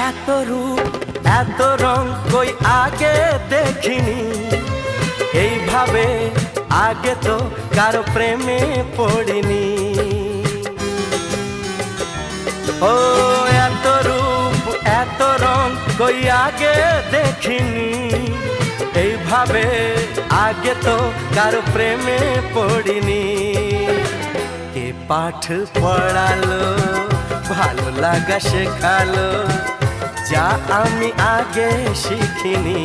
এত রূপ এত রং কই আগে দেখিনি, এইভাবে আগে তো কারো প্রেমে পড়িনি। ও এত রূপ এত রং কই আগে দেখিনি, এইভাবে আগে তো কারো প্রেমে পড়িনি। কে পাঠ পড়ালো, ভালো লাগা শেখালো, যা আমি আগে শিখিনি।